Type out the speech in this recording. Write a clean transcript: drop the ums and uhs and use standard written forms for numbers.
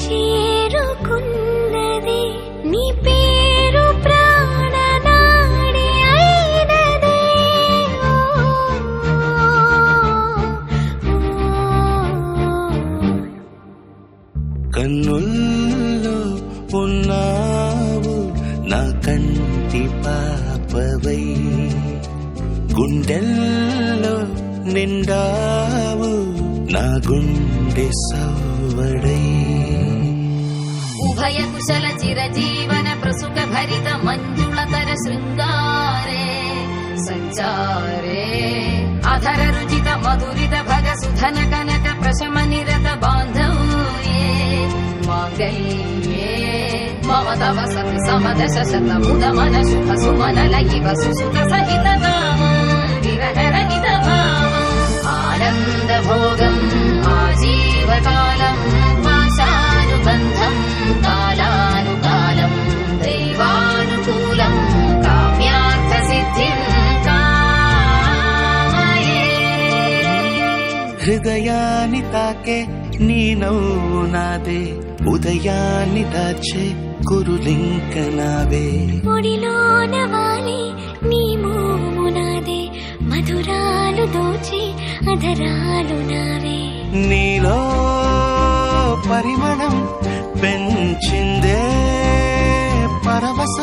చేరుకున్నది నీ పేరు ప్రాణనాడి అయినదే కన్నుల్లో ఉన్నావు నా కంటి పాపవై గుండెల్లో నిండావు నా గుండె సవ్వడై ఉభయ కుశల చిరజీవన ప్రసుక భరిత మంజుళతర శృంగారే సంచారే అధర రుచిత మధురిత భగ సుధన కనక ప్రశమ నిరత బాంధవ్యే మాంగళ్యే మమ తవ సతి సమదశ శత ముదమన శుభ సుమనల ఇవ సుసుత సహిత కామం విరహరహిత భావం ఆనంద భోగం ఆజీవకాలం పాశానుబంధం కాలానుకాలం దైవానుకూలం కామ్యార్థ సిద్ధిం కామయే హృదయాన్ని తాకే నీ నవ్వు నాదే ఉదయాన్ని దాచే కురులింక నావే ఒడిలోన వాలి నీ మోము నాదే మధురాలు దోచి అధరాలు నావే నీలో పరిమళం పెంచిందే పరవశ